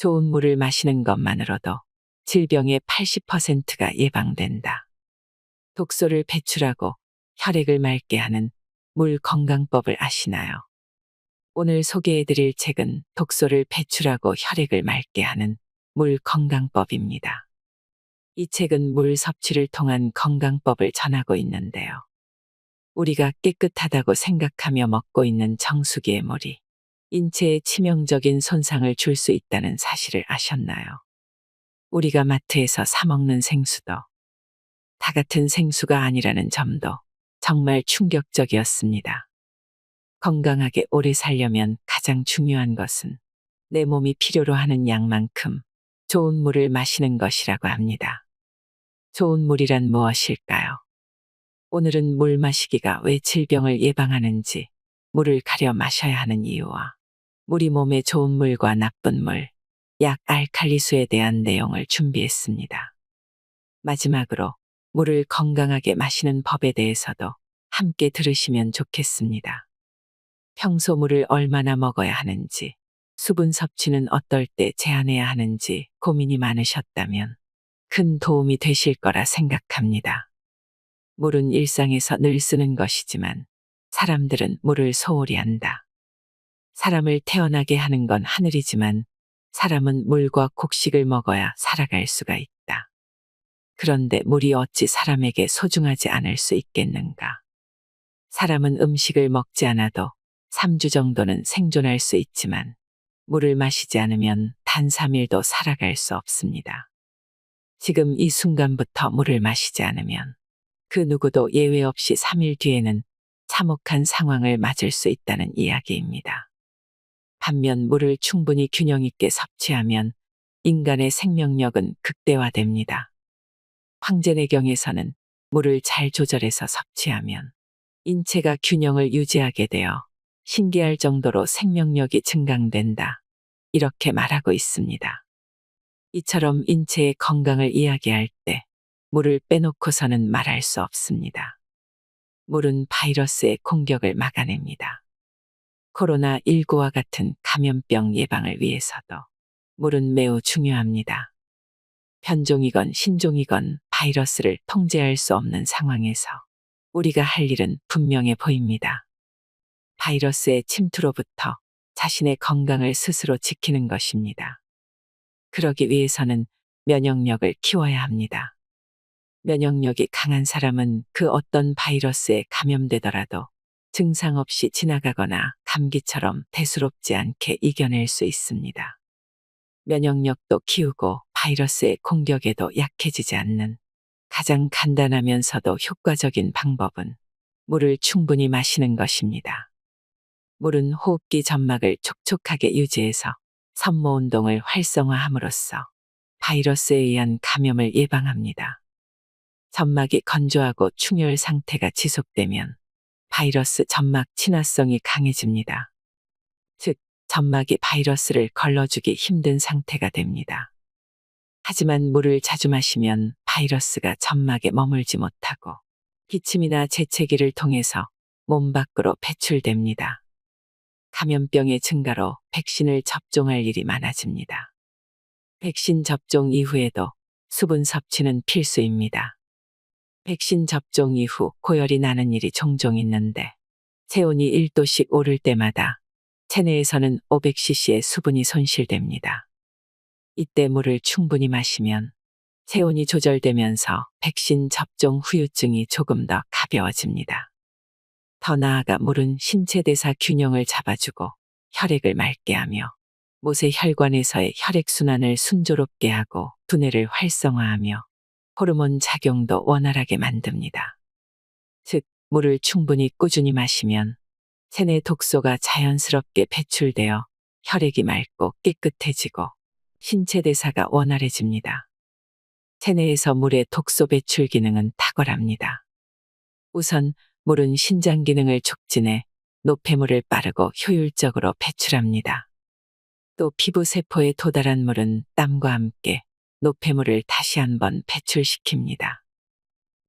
좋은 물을 마시는 것만으로도 질병의 80%가 예방된다. 독소를 배출하고 혈액을 맑게 하는 물 건강법을 아시나요? 오늘 소개해드릴 책은 독소를 배출하고 혈액을 맑게 하는 물 건강법입니다. 이 책은 물 섭취를 통한 건강법을 전하고 있는데요. 우리가 깨끗하다고 생각하며 먹고 있는 정수기의 물이 인체에 치명적인 손상을 줄 수 있다는 사실을 아셨나요? 우리가 마트에서 사 먹는 생수도 다 같은 생수가 아니라는 점도 정말 충격적이었습니다. 건강하게 오래 살려면 가장 중요한 것은 내 몸이 필요로 하는 양만큼 좋은 물을 마시는 것이라고 합니다. 좋은 물이란 무엇일까요? 오늘은 물 마시기가 왜 질병을 예방하는지, 물을 가려 마셔야 하는 이유와 우리 몸에 좋은 물과 나쁜 물, 약 알칼리수에 대한 내용을 준비했습니다. 마지막으로 물을 건강하게 마시는 법에 대해서도 함께 들으시면 좋겠습니다. 평소 물을 얼마나 먹어야 하는지, 수분 섭취는 어떨 때 제한해야 하는지 고민이 많으셨다면 큰 도움이 되실 거라 생각합니다. 물은 일상에서 늘 쓰는 것이지만 사람들은 물을 소홀히 한다. 사람을 태어나게 하는 건 하늘이지만 사람은 물과 곡식을 먹어야 살아갈 수가 있다. 그런데 물이 어찌 사람에게 소중하지 않을 수 있겠는가? 사람은 음식을 먹지 않아도 3주 정도는 생존할 수 있지만 물을 마시지 않으면 단 3일도 살아갈 수 없습니다. 지금 이 순간부터 물을 마시지 않으면 그 누구도 예외 없이 3일 뒤에는 참혹한 상황을 맞을 수 있다는 이야기입니다. 반면 물을 충분히 균형 있게 섭취하면 인간의 생명력은 극대화됩니다. 황제내경에서는 물을 잘 조절해서 섭취하면 인체가 균형을 유지하게 되어 신기할 정도로 생명력이 증강된다. 이렇게 말하고 있습니다. 이처럼 인체의 건강을 이야기할 때 물을 빼놓고서는 말할 수 없습니다. 물은 바이러스의 공격을 막아냅니다. 코로나19와 같은 감염병 예방을 위해서도 물은 매우 중요합니다. 변종이건 신종이건 바이러스를 통제할 수 없는 상황에서 우리가 할 일은 분명해 보입니다. 바이러스의 침투로부터 자신의 건강을 스스로 지키는 것입니다. 그러기 위해서는 면역력을 키워야 합니다. 면역력이 강한 사람은 그 어떤 바이러스에 감염되더라도 증상 없이 지나가거나 감기처럼 대수롭지 않게 이겨낼 수 있습니다. 면역력도 키우고 바이러스의 공격에도 약해지지 않는 가장 간단하면서도 효과적인 방법은 물을 충분히 마시는 것입니다. 물은 호흡기 점막을 촉촉하게 유지해서 섬모 운동을 활성화함으로써 바이러스에 의한 감염을 예방합니다. 점막이 건조하고 충혈 상태가 지속되면 바이러스 점막 친화성이 강해집니다. 즉, 점막이 바이러스를 걸러주기 힘든 상태가 됩니다. 하지만 물을 자주 마시면 바이러스가 점막에 머물지 못하고 기침이나 재채기를 통해서 몸 밖으로 배출됩니다. 감염병의 증가로 백신을 접종할 일이 많아집니다. 백신 접종 이후에도 수분 섭취는 필수입니다. 백신 접종 이후 고열이 나는 일이 종종 있는데 체온이 1도씩 오를 때마다 체내에서는 500cc의 수분이 손실됩니다. 이때 물을 충분히 마시면 체온이 조절되면서 백신 접종 후유증이 조금 더 가벼워집니다. 더 나아가 물은 신체 대사 균형을 잡아주고 혈액을 맑게 하며 못의 혈관에서의 혈액순환을 순조롭게 하고 두뇌를 활성화하며 호르몬 작용도 원활하게 만듭니다. 즉, 물을 충분히 꾸준히 마시면 체내 독소가 자연스럽게 배출되어 혈액이 맑고 깨끗해지고 신체 대사가 원활해집니다. 체내에서 물의 독소 배출 기능은 탁월합니다. 우선 물은 신장 기능을 촉진해 노폐물을 빠르고 효율적으로 배출합니다. 또 피부 세포에 도달한 물은 땀과 함께 노폐물을 다시 한번 배출시킵니다.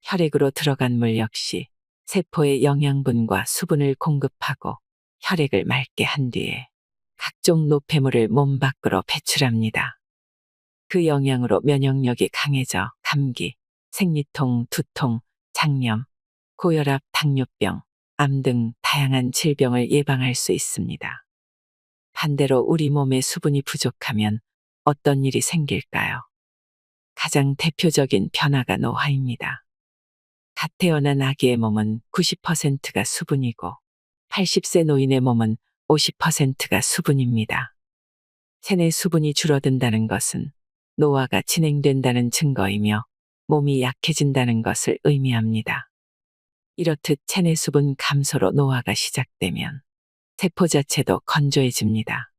혈액으로 들어간 물 역시 세포에 영양분과 수분을 공급하고 혈액을 맑게 한 뒤에 각종 노폐물을 몸 밖으로 배출합니다. 그 영향으로 면역력이 강해져 감기, 생리통, 두통, 장염, 고혈압, 당뇨병, 암 등 다양한 질병을 예방할 수 있습니다. 반대로 우리 몸에 수분이 부족하면 어떤 일이 생길까요? 가장 대표적인 변화가 노화입니다. 갓 태어난 아기의 몸은 90%가 수분이고 80세 노인의 몸은 50%가 수분입니다. 체내 수분이 줄어든다는 것은 노화가 진행된다는 증거이며 몸이 약해진다는 것을 의미합니다. 이렇듯 체내 수분 감소로 노화가 시작되면 세포 자체도 건조해집니다.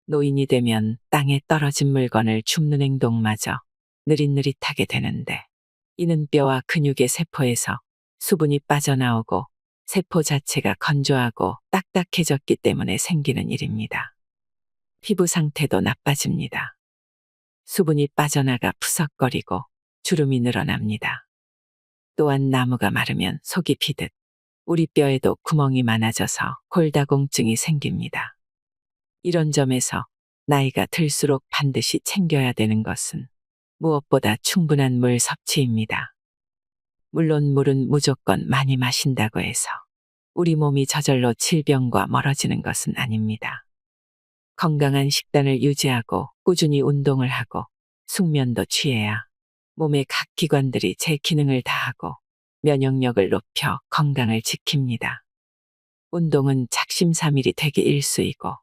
노인이 되면 땅에 떨어진 물건을 줍는 행동마저 느릿느릿하게 되는데 이는 뼈와 근육의 세포에서 수분이 빠져나오고 세포 자체가 건조하고 딱딱해졌기 때문에 생기는 일입니다. 피부 상태도 나빠집니다. 수분이 빠져나가 푸석거리고 주름이 늘어납니다. 또한 나무가 마르면 속이 비듯 우리 뼈에도 구멍이 많아져서 골다공증이 생깁니다. 이런 점에서 나이가 들수록 반드시 챙겨야 되는 것은 무엇보다 충분한 물 섭취입니다. 물론 물은 무조건 많이 마신다고 해서 우리 몸이 저절로 질병과 멀어지는 것은 아닙니다. 건강한 식단을 유지하고 꾸준히 운동을 하고 숙면도 취해야 몸의 각 기관들이 제 기능을 다하고 면역력을 높여 건강을 지킵니다. 운동은 작심삼일이 되기 일쑤이고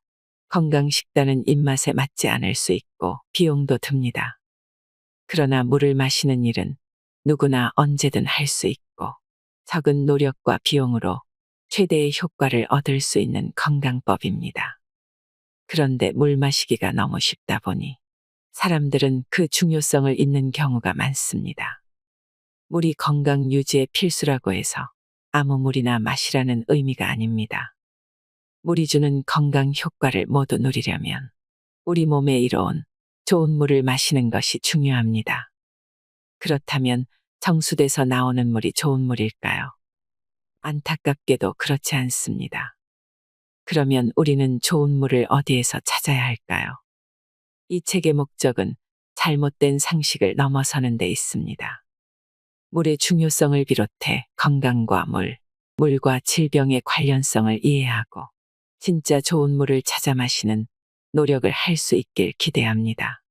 건강 식단은 입맛에 맞지 않을 수 있고 비용도 듭니다. 그러나 물을 마시는 일은 누구나 언제든 할 수 있고 적은 노력과 비용으로 최대의 효과를 얻을 수 있는 건강법입니다. 그런데 물 마시기가 너무 쉽다 보니 사람들은 그 중요성을 잊는 경우가 많습니다. 물이 건강 유지에 필수라고 해서 아무 물이나 마시라는 의미가 아닙니다. 물이 주는 건강 효과를 모두 누리려면 우리 몸에 이로운 좋은 물을 마시는 것이 중요합니다. 그렇다면 정수돼서 나오는 물이 좋은 물일까요? 안타깝게도 그렇지 않습니다. 그러면 우리는 좋은 물을 어디에서 찾아야 할까요? 이 책의 목적은 잘못된 상식을 넘어서는 데 있습니다. 물의 중요성을 비롯해 건강과 물과 질병의 관련성을 이해하고 진짜 좋은 물을 찾아 마시는 노력을 할 수 있길 기대합니다.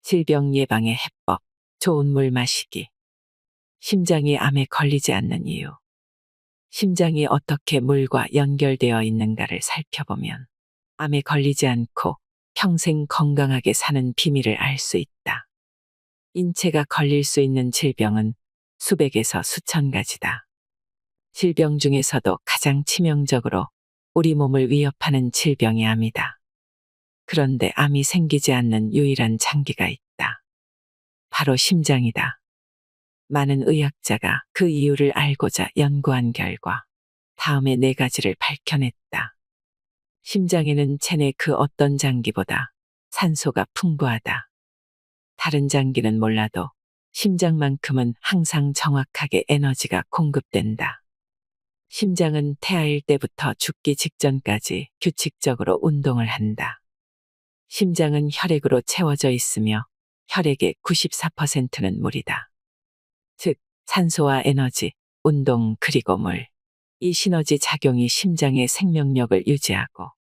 질병 예방의 해법, 좋은 물 마시기. 심장이 암에 걸리지 않는 이유. 심장이 어떻게 물과 연결되어 있는가를 살펴보면 암에 걸리지 않고 평생 건강하게 사는 비밀을 알 수 있다. 인체가 걸릴 수 있는 질병은 수백에서 수천 가지다. 질병 중에서도 가장 치명적으로 우리 몸을 위협하는 질병이 암이다. 그런데 암이 생기지 않는 유일한 장기가 있다. 바로 심장이다. 많은 의학자가 그 이유를 알고자 연구한 결과 다음의 4가지를 밝혀냈다. 심장에는 체내 그 어떤 장기보다 산소가 풍부하다. 다른 장기는 몰라도 심장만큼은 항상 정확하게 에너지가 공급된다. 심장은 태아일 때부터 죽기 직전까지 규칙적으로 운동을 한다. 심장은 혈액으로 채워져 있으며 혈액의 94%는 물이다. 즉, 산소와 에너지, 운동 그리고 물. 이 시너지 작용이 심장의 생명력을 유지하고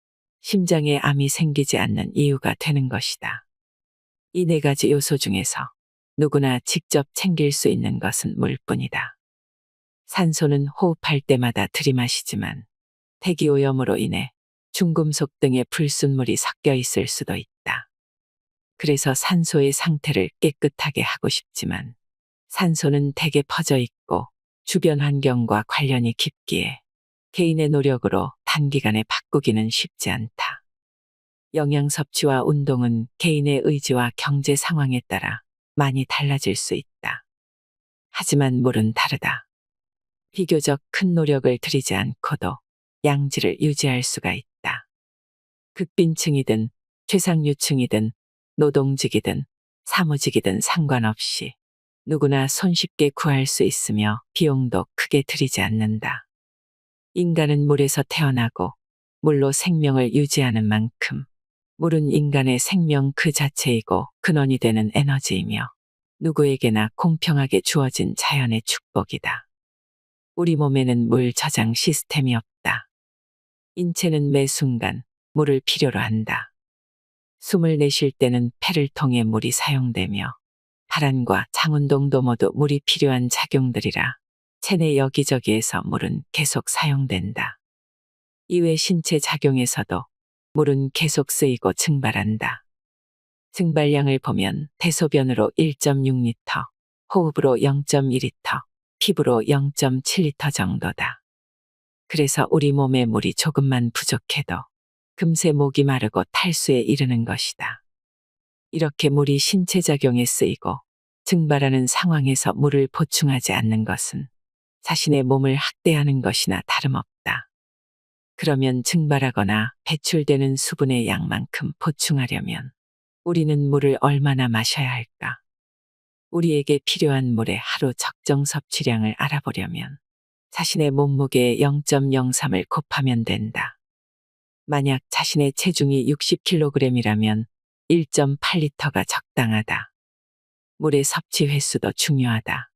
심장에 암이 생기지 않는 이유가 되는 것이다. 이 4가지 요소 중에서 누구나 직접 챙길 수 있는 것은 물뿐이다. 산소는 호흡할 때마다 들이마시지만 대기오염으로 인해 중금속 등의 불순물이 섞여 있을 수도 있다. 그래서 산소의 상태를 깨끗하게 하고 싶지만 산소는 대개 퍼져 있고 주변 환경과 관련이 깊기에 개인의 노력으로 단기간에 바꾸기는 쉽지 않다. 영양 섭취와 운동은 개인의 의지와 경제 상황에 따라 많이 달라질 수 있다. 하지만 물은 다르다. 비교적 큰 노력을 들이지 않고도 양질을 유지할 수가 있다. 극빈층이든 최상류층이든 노동직이든 사무직이든 상관없이 누구나 손쉽게 구할 수 있으며 비용도 크게 들이지 않는다. 인간은 물에서 태어나고 물로 생명을 유지하는 만큼 물은 인간의 생명 그 자체이고 근원이 되는 에너지이며 누구에게나 공평하게 주어진 자연의 축복이다. 우리 몸에는 물 저장 시스템이 없다. 인체는 매 순간 물을 필요로 한다. 숨을 내쉴 때는 폐를 통해 물이 사용되며 발안과 장운동도 모두 물이 필요한 작용들이라 체내 여기저기에서 물은 계속 사용된다. 이외 신체 작용에서도 물은 계속 쓰이고 증발한다. 증발량을 보면 대소변으로 1.6리터, 호흡으로 0.2리터, 피부로 0.7리터 정도다. 그래서 우리 몸에 물이 조금만 부족해도 금세 목이 마르고 탈수에 이르는 것이다. 이렇게 물이 신체 작용에 쓰이고 증발하는 상황에서 물을 보충하지 않는 것은 자신의 몸을 학대하는 것이나 다름없다. 그러면 증발하거나 배출되는 수분의 양만큼 보충하려면 우리는 물을 얼마나 마셔야 할까? 우리에게 필요한 물의 하루 적정 섭취량을 알아보려면 자신의 몸무게의 0.03을 곱하면 된다. 만약 자신의 체중이 60kg이라면 1.8리터가 적당하다. 물의 섭취 횟수도 중요하다.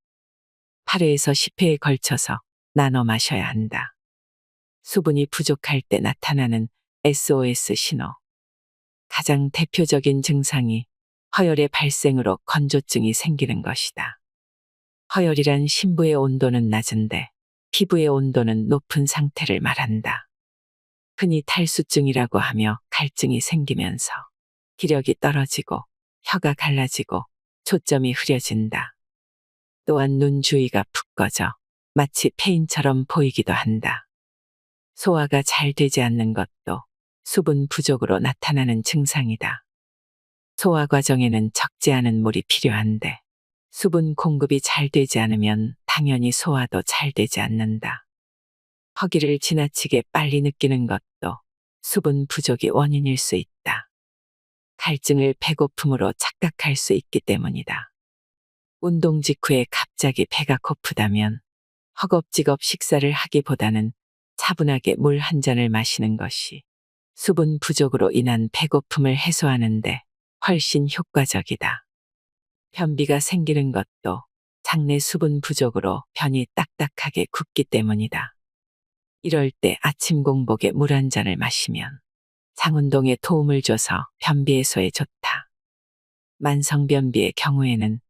8회에서 10회에 걸쳐서 나눠 마셔야 한다. 수분이 부족할 때 나타나는 SOS 신호. 가장 대표적인 증상이 허열의 발생으로 건조증이 생기는 것이다. 허열이란 심부의 온도는 낮은데 피부의 온도는 높은 상태를 말한다. 흔히 탈수증이라고 하며 갈증이 생기면서 기력이 떨어지고 혀가 갈라지고 초점이 흐려진다. 또한 눈 주위가 푹 꺼져 마치 페인처럼 보이기도 한다. 소화가 잘 되지 않는 것도 수분 부족으로 나타나는 증상이다. 소화 과정에는 적지 않은 물이 필요한데 수분 공급이 잘 되지 않으면 당연히 소화도 잘 되지 않는다. 허기를 지나치게 빨리 느끼는 것도 수분 부족이 원인일 수 있다. 갈증을 배고픔으로 착각할 수 있기 때문이다. 운동 직후에 갑자기 배가 고프다면 허겁지겁 식사를 하기보다는 차분하게 물 한 잔을 마시는 것이 수분 부족으로 인한 배고픔을 해소하는데 훨씬 효과적이다. 변비가 생기는 것도 장내 수분 부족으로 변이 딱딱하게 굳기 때문이다. 이럴 때 아침 공복에 물 한 잔을 마시면 장운동에 도움을 줘서 변비 해소에 좋다. 만성변비의 경우에는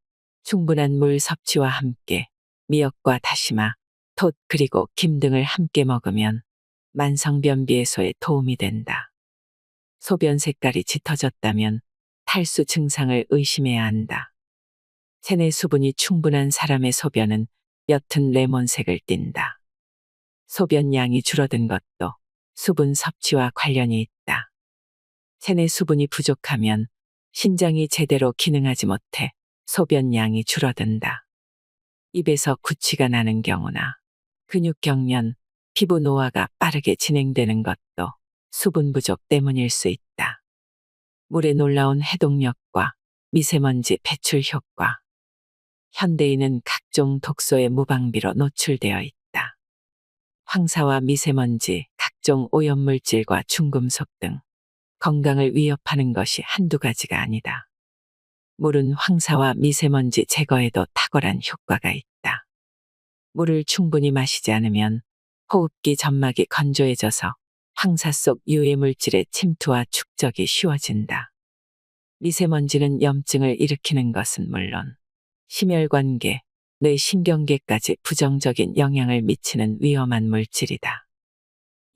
충분한 물 섭취와 함께 미역과 다시마, 톳 그리고 김 등을 함께 먹으면 만성변비 해소에 도움이 된다. 소변 색깔이 짙어졌다면 탈수 증상을 의심해야 한다. 체내 수분이 충분한 사람의 소변은 옅은 레몬색을 띈다. 소변 양이 줄어든 것도 수분 섭취와 관련이 있다. 체내 수분이 부족하면 신장이 제대로 기능하지 못해 소변 양이 줄어든다. 입에서 구취가 나는 경우나 근육 경련, 피부 노화가 빠르게 진행되는 것도 수분 부족 때문일 수 있다. 물의 놀라운 해독력과 미세먼지 배출 효과. 현대인은 각종 독소의 무방비로 노출되어 있다. 황사와 미세먼지, 각종 오염물질과 중금속 등 건강을 위협하는 것이 한두 가지가 아니다. 물은 황사와 미세먼지 제거에도 탁월한 효과가 있다. 물을 충분히 마시지 않으면 호흡기 점막이 건조해져서 황사 속 유해 물질의 침투와 축적이 쉬워진다. 미세먼지는 염증을 일으키는 것은 물론 심혈관계, 뇌신경계까지 부정적인 영향을 미치는 위험한 물질이다.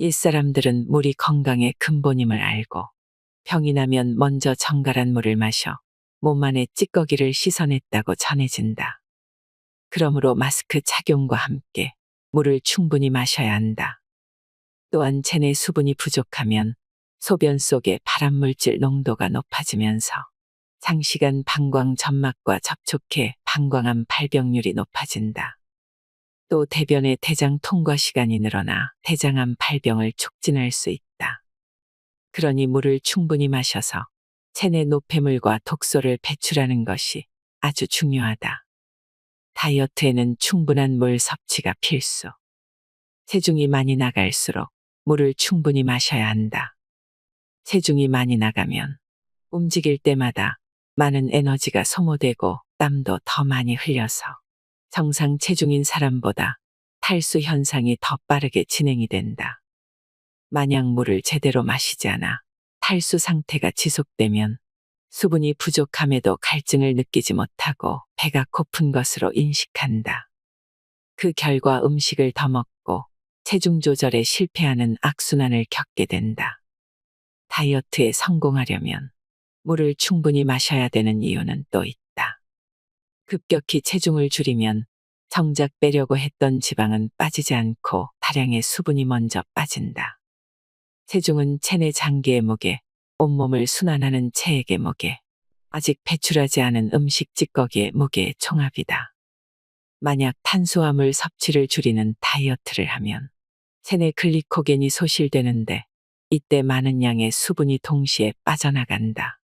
옛사람들은 물이 건강의 근본임을 알고 병이 나면 먼저 정갈한 물을 마셔 몸 안의 찌꺼기를 씻어냈다고 전해진다. 그러므로 마스크 착용과 함께 물을 충분히 마셔야 한다. 또한 체내 수분이 부족하면 소변 속의 발암물질 농도가 높아지면서 장시간 방광 점막과 접촉해 방광암 발병률이 높아진다. 또 대변의 대장 통과 시간이 늘어나 대장암 발병을 촉진할 수 있다. 그러니 물을 충분히 마셔서 체내 노폐물과 독소를 배출하는 것이 아주 중요하다. 다이어트에는 충분한 물 섭취가 필수. 체중이 많이 나갈수록 물을 충분히 마셔야 한다. 체중이 많이 나가면 움직일 때마다 많은 에너지가 소모되고 땀도 더 많이 흘려서 정상 체중인 사람보다 탈수 현상이 더 빠르게 진행이 된다. 만약 물을 제대로 마시지 않아 탈수 상태가 지속되면 수분이 부족함에도 갈증을 느끼지 못하고 배가 고픈 것으로 인식한다. 그 결과 음식을 더 먹고 체중 조절에 실패하는 악순환을 겪게 된다. 다이어트에 성공하려면 물을 충분히 마셔야 되는 이유는 또 있다. 급격히 체중을 줄이면 정작 빼려고 했던 지방은 빠지지 않고 다량의 수분이 먼저 빠진다. 체중은 체내 장기의 무게, 온몸을 순환하는 체액의 무게, 아직 배출하지 않은 음식 찌꺼기의 무게의 총합이다. 만약 탄수화물 섭취를 줄이는 다이어트를 하면 체내 글리코겐이 소실되는데 이때 많은 양의 수분이 동시에 빠져나간다.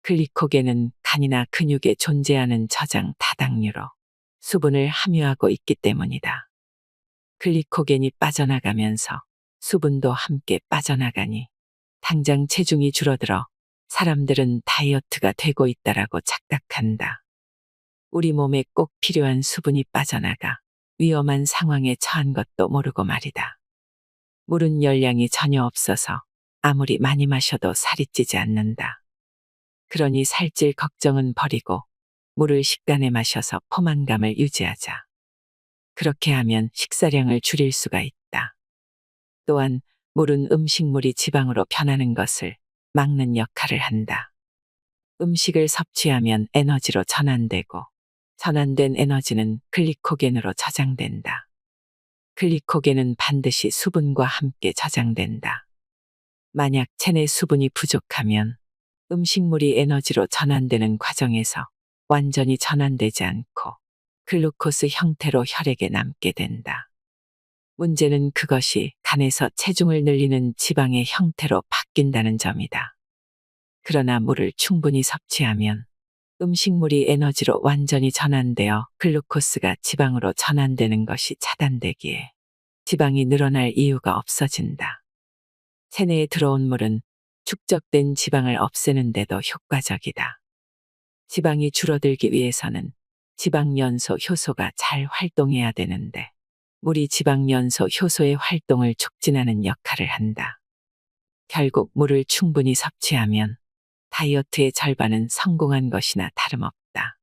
글리코겐은 간이나 근육에 존재하는 저장 다당류로 수분을 함유하고 있기 때문이다. 글리코겐이 빠져나가면서 수분도 함께 빠져나가니 당장 체중이 줄어들어 사람들은 다이어트가 되고 있다라고 착각한다. 우리 몸에 꼭 필요한 수분이 빠져나가 위험한 상황에 처한 것도 모르고 말이다. 물은 열량이 전혀 없어서 아무리 많이 마셔도 살이 찌지 않는다. 그러니 살찔 걱정은 버리고 물을 식단에 마셔서 포만감을 유지하자. 그렇게 하면 식사량을 줄일 수가 있다. 또한 물은 음식물이 지방으로 변하는 것을 막는 역할을 한다. 음식을 섭취하면 에너지로 전환되고 전환된 에너지는 글리코겐으로 저장된다. 글리코겐은 반드시 수분과 함께 저장된다. 만약 체내 수분이 부족하면 음식물이 에너지로 전환되는 과정에서 완전히 전환되지 않고 글루코스 형태로 혈액에 남게 된다. 문제는 그것이 간에서 체중을 늘리는 지방의 형태로 바뀐다는 점이다. 그러나 물을 충분히 섭취하면 음식물이 에너지로 완전히 전환되어 글루코스가 지방으로 전환되는 것이 차단되기에 지방이 늘어날 이유가 없어진다. 체내에 들어온 물은 축적된 지방을 없애는 데도 효과적이다. 지방이 줄어들기 위해서는 지방연소 효소가 잘 활동해야 되는데 물이 지방연소 효소의 활동을 촉진하는 역할을 한다. 결국 물을 충분히 섭취하면 다이어트의 절반은 성공한 것이나 다름없다.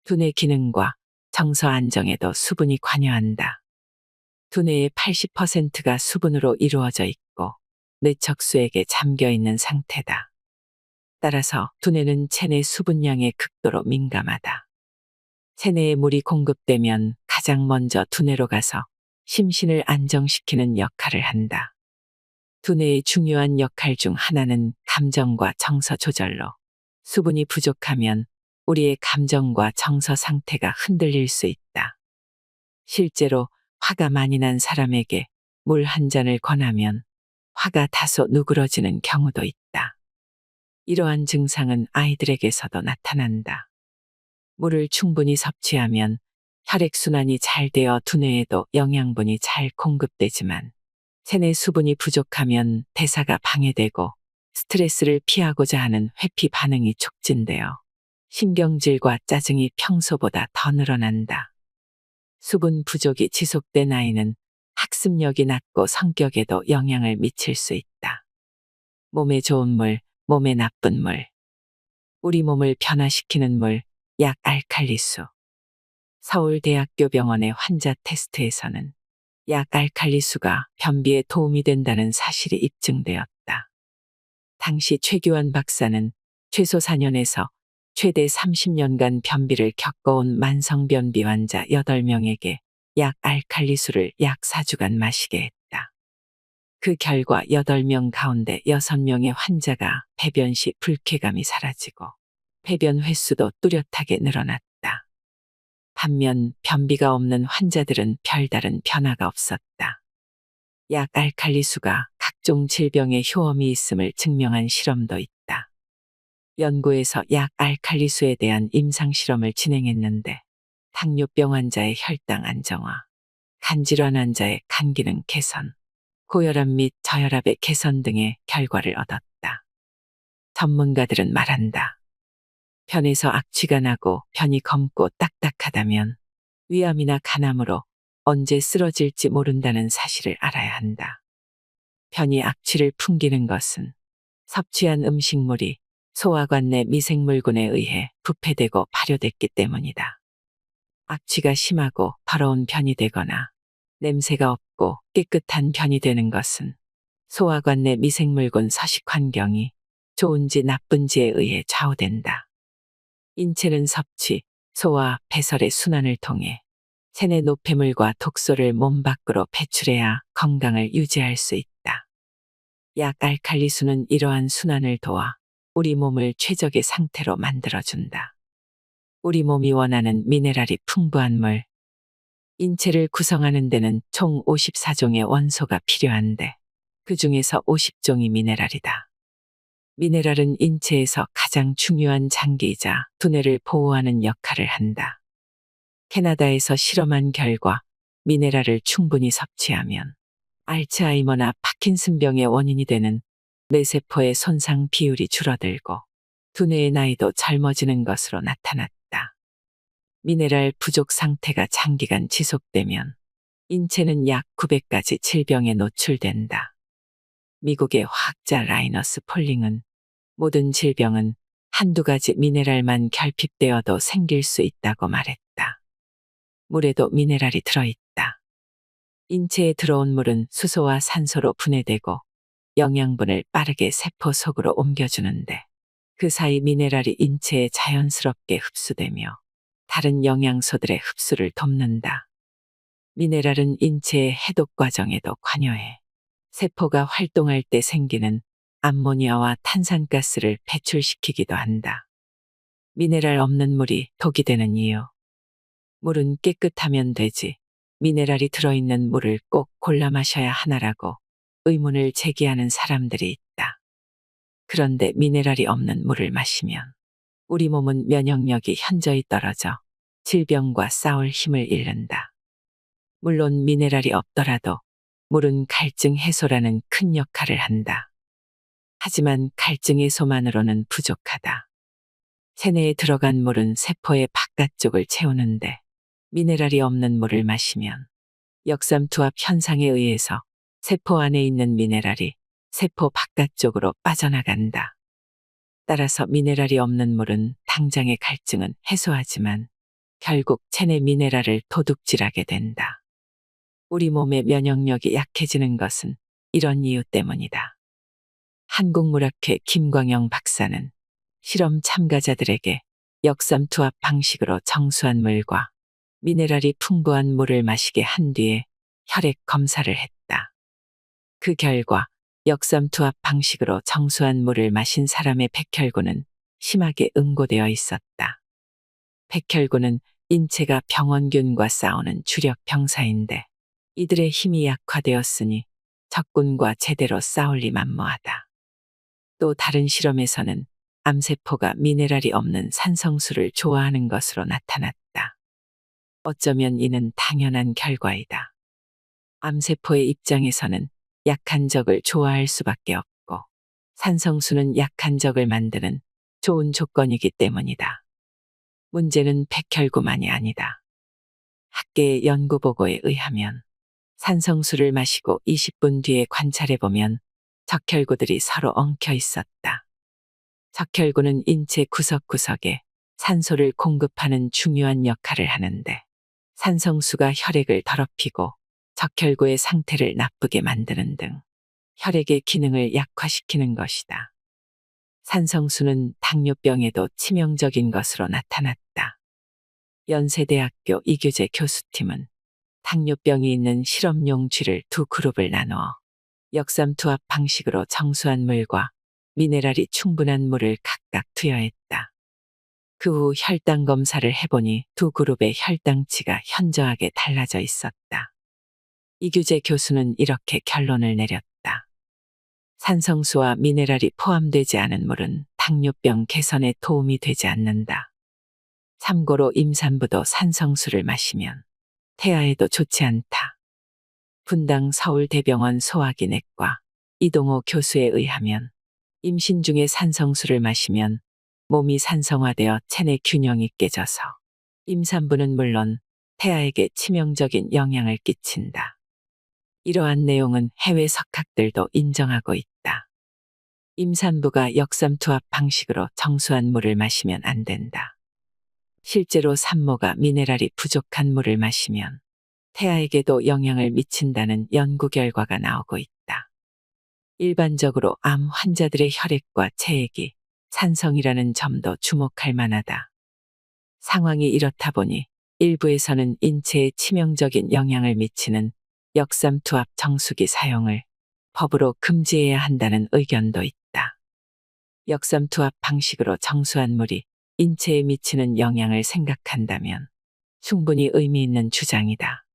두뇌 기능과 정서 안정에도 수분이 관여한다. 두뇌의 80%가 수분으로 이루어져 있고 뇌척수액에 잠겨 있는 상태다. 따라서 두뇌는 체내 수분량에 극도로 민감하다. 체내에 물이 공급되면 가장 먼저 두뇌로 가서 심신을 안정시키는 역할을 한다. 두뇌의 중요한 역할 중 하나는 감정과 정서 조절로 수분이 부족하면 우리의 감정과 정서 상태가 흔들릴 수 있다. 실제로 화가 많이 난 사람에게 물 한 잔을 권하면 화가 다소 누그러지는 경우도 있다. 이러한 증상은 아이들에게서도 나타난다. 물을 충분히 섭취하면 혈액순환이 잘 되어 두뇌에도 영양분이 잘 공급되지만 체내 수분이 부족하면 대사가 방해되고 스트레스를 피하고자 하는 회피 반응이 촉진되어 신경질과 짜증이 평소보다 더 늘어난다. 수분 부족이 지속된 아이는 학습력이 낮고 성격에도 영향을 미칠 수 있다. 몸에 좋은 물, 몸에 나쁜 물. 우리 몸을 변화시키는 물, 약 알칼리수. 서울대학교 병원의 환자 테스트에서는 약 알칼리수가 변비에 도움이 된다는 사실이 입증되었다. 당시 최규환 박사는 최소 4년에서 최대 30년간 변비를 겪어온 만성변비 환자 8명에게 약 알칼리수를 약 4주간 마시게 했다. 그 결과 8명 가운데 6명의 환자가 배변 시 불쾌감이 사라지고 배변 횟수도 뚜렷하게 늘어났다. 반면 변비가 없는 환자들은 별다른 변화가 없었다. 약 알칼리수가 각종 질병에 효험이 있음을 증명한 실험도 있다. 연구에서 약 알칼리수에 대한 임상실험을 진행했는데 당뇨병 환자의 혈당 안정화, 간질환 환자의 간 기능 개선, 고혈압 및 저혈압의 개선 등의 결과를 얻었다. 전문가들은 말한다. 변에서 악취가 나고 변이 검고 딱딱하다면 위암이나 간암으로 언제 쓰러질지 모른다는 사실을 알아야 한다. 변이 악취를 풍기는 것은 섭취한 음식물이 소화관 내 미생물군에 의해 부패되고 발효됐기 때문이다. 악취가 심하고 더러운 변이 되거나 냄새가 없고 깨끗한 변이 되는 것은 소화관 내 미생물군 서식 환경이 좋은지 나쁜지에 의해 좌우된다. 인체는 섭취, 소화, 배설의 순환을 통해 체내 노폐물과 독소를 몸 밖으로 배출해야 건강을 유지할 수 있다. 약 알칼리수는 이러한 순환을 도와 우리 몸을 최적의 상태로 만들어준다. 우리 몸이 원하는 미네랄이 풍부한 물. 인체를 구성하는 데는 총 54종의 원소가 필요한데 그 중에서 50종이 미네랄이다. 미네랄은 인체에서 가장 중요한 장기이자 두뇌를 보호하는 역할을 한다. 캐나다에서 실험한 결과 미네랄을 충분히 섭취하면 알츠하이머나 파킨슨병의 원인이 되는 뇌세포의 손상 비율이 줄어들고 두뇌의 나이도 젊어지는 것으로 나타났다. 미네랄 부족 상태가 장기간 지속되면 인체는 약 900가지 질병에 노출된다. 미국의 화학자 라이너스 폴링은 모든 질병은 한두 가지 미네랄만 결핍되어도 생길 수 있다고 말했다. 물에도 미네랄이 들어있다. 인체에 들어온 물은 수소와 산소로 분해되고 영양분을 빠르게 세포 속으로 옮겨주는데 그 사이 미네랄이 인체에 자연스럽게 흡수되며 다른 영양소들의 흡수를 돕는다. 미네랄은 인체의 해독 과정에도 관여해 세포가 활동할 때 생기는 암모니아와 탄산가스를 배출시키기도 한다. 미네랄 없는 물이 독이 되는 이유. 물은 깨끗하면 되지 미네랄이 들어있는 물을 꼭 골라 마셔야 하나라고 의문을 제기하는 사람들이 있다. 그런데 미네랄이 없는 물을 마시면 우리 몸은 면역력이 현저히 떨어져 질병과 싸울 힘을 잃는다. 물론 미네랄이 없더라도 물은 갈증 해소라는 큰 역할을 한다. 하지만 갈증 해소만으로는 부족하다. 체내에 들어간 물은 세포의 바깥쪽을 채우는데 미네랄이 없는 물을 마시면 역삼투압 현상에 의해서 세포 안에 있는 미네랄이 세포 바깥쪽으로 빠져나간다. 따라서 미네랄이 없는 물은 당장의 갈증은 해소하지만 결국 체내 미네랄을 도둑질하게 된다. 우리 몸의 면역력이 약해지는 것은 이런 이유 때문이다. 한국물학회 김광영 박사는 실험 참가자들에게 역삼투압 방식으로 정수한 물과 미네랄이 풍부한 물을 마시게 한 뒤에 혈액 검사를 했다. 그 결과 역삼투압 방식으로 정수한 물을 마신 사람의 백혈구는 심하게 응고되어 있었다. 백혈구는 인체가 병원균과 싸우는 주력 병사인데 이들의 힘이 약화되었으니 적군과 제대로 싸울 리 만무하다. 또 다른 실험에서는 암세포가 미네랄이 없는 산성수를 좋아하는 것으로 나타났다. 어쩌면 이는 당연한 결과이다. 암세포의 입장에서는 약한 적을 좋아할 수밖에 없고 산성수는 약한 적을 만드는 좋은 조건이기 때문이다. 문제는 백혈구만이 아니다. 학계의 연구 보고에 의하면 산성수를 마시고 20분 뒤에 관찰해보면 적혈구들이 서로 엉켜 있었다. 적혈구는 인체 구석구석에 산소를 공급하는 중요한 역할을 하는데 산성수가 혈액을 더럽히고 적혈구의 상태를 나쁘게 만드는 등 혈액의 기능을 약화시키는 것이다. 산성수는 당뇨병에도 치명적인 것으로 나타났다. 연세대학교 이규재 교수팀은 당뇨병이 있는 실험용 쥐를 두 그룹을 나누어 역삼투압 방식으로 정수한 물과 미네랄이 충분한 물을 각각 투여했다. 그 후 혈당 검사를 해보니 두 그룹의 혈당치가 현저하게 달라져 있었다. 이규재 교수는 이렇게 결론을 내렸다. 산성수와 미네랄이 포함되지 않은 물은 당뇨병 개선에 도움이 되지 않는다. 참고로 임산부도 산성수를 마시면 태아에도 좋지 않다. 분당 서울대병원 소화기내과 이동호 교수에 의하면 임신 중에 산성수를 마시면 몸이 산성화되어 체내 균형이 깨져서 임산부는 물론 태아에게 치명적인 영향을 끼친다. 이러한 내용은 해외 석학들도 인정하고 있다. 임산부가 역삼투압 방식으로 정수한 물을 마시면 안 된다. 실제로 산모가 미네랄이 부족한 물을 마시면 태아에게도 영향을 미친다는 연구 결과가 나오고 있다. 일반적으로 암 환자들의 혈액과 체액이 산성이라는 점도 주목할 만하다. 상황이 이렇다 보니 일부에서는 인체에 치명적인 영향을 미치는 역삼투압 정수기 사용을 법으로 금지해야 한다는 의견도 있다. 역삼투압 방식으로 정수한 물이 인체에 미치는 영향을 생각한다면 충분히 의미 있는 주장이다.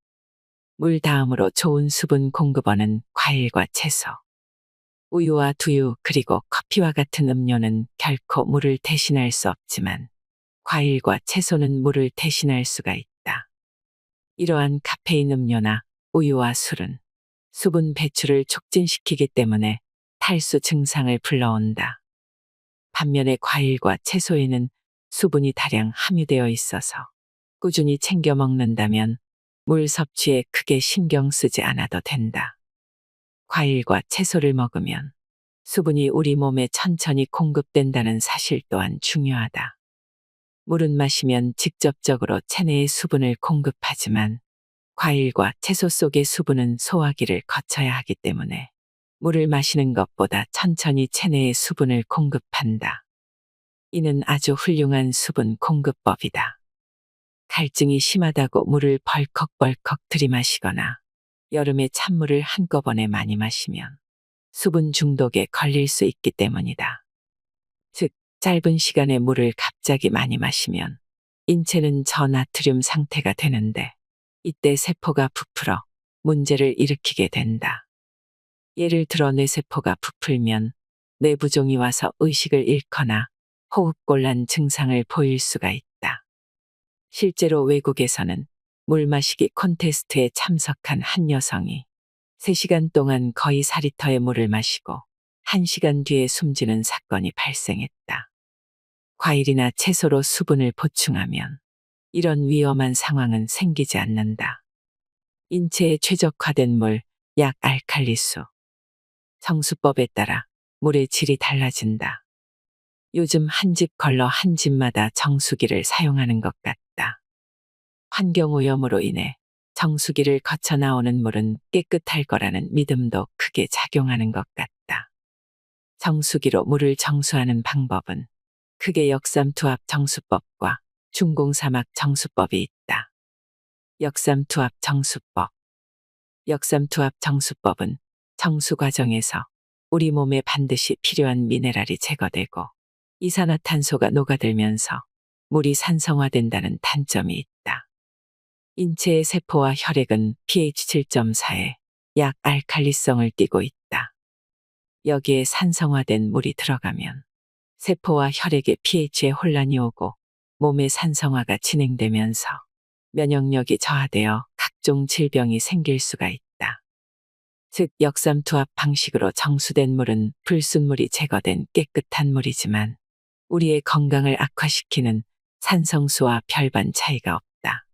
물 다음으로 좋은 수분 공급원은 과일과 채소, 우유와 두유 그리고 커피와 같은 음료는 결코 물을 대신할 수 없지만 과일과 채소는 물을 대신할 수가 있다. 이러한 카페인 음료나 우유와 술은 수분 배출을 촉진시키기 때문에 탈수 증상을 불러온다. 반면에 과일과 채소에는 수분이 다량 함유되어 있어서 꾸준히 챙겨 먹는다면 물 섭취에 크게 신경 쓰지 않아도 된다. 과일과 채소를 먹으면 수분이 우리 몸에 천천히 공급된다는 사실 또한 중요하다. 물은 마시면 직접적으로 체내에 수분을 공급하지만 과일과 채소 속의 수분은 소화기를 거쳐야 하기 때문에 물을 마시는 것보다 천천히 체내에 수분을 공급한다. 이는 아주 훌륭한 수분 공급법이다. 갈증이 심하다고 물을 벌컥벌컥 들이마시거나 여름에 찬물을 한꺼번에 많이 마시면 수분 중독에 걸릴 수 있기 때문이다. 즉, 짧은 시간에 물을 갑자기 많이 마시면 인체는 저나트륨 상태가 되는데 이때 세포가 부풀어 문제를 일으키게 된다. 예를 들어 뇌세포가 부풀면 뇌부종이 와서 의식을 잃거나 호흡곤란 증상을 보일 수가 있다. 실제로 외국에서는 물 마시기 콘테스트에 참석한 한 여성이 3시간 동안 거의 4리터의 물을 마시고 1시간 뒤에 숨지는 사건이 발생했다. 과일이나 채소로 수분을 보충하면 이런 위험한 상황은 생기지 않는다. 인체에 최적화된 물, 약 알칼리수. 정수법에 따라 물의 질이 달라진다. 요즘 한 집 걸러 한 집마다 정수기를 사용하는 것 같다. 환경오염으로 인해 정수기를 거쳐 나오는 물은 깨끗할 거라는 믿음도 크게 작용하는 것 같다. 정수기로 물을 정수하는 방법은 크게 역삼투압 정수법과 중공사막 정수법이 있다. 역삼투압 정수법. 역삼투압 정수법은 정수 과정에서 우리 몸에 반드시 필요한 미네랄이 제거되고 이산화탄소가 녹아들면서 물이 산성화된다는 단점이 있다. 인체의 세포와 혈액은 pH 7.4에 약 알칼리성을 띠고 있다. 여기에 산성화된 물이 들어가면 세포와 혈액의 pH에 혼란이 오고 몸의 산성화가 진행되면서 면역력이 저하되어 각종 질병이 생길 수가 있다. 즉, 역삼투압 방식으로 정수된 물은 불순물이 제거된 깨끗한 물이지만 우리의 건강을 악화시키는 산성수와 별반 차이가 없다.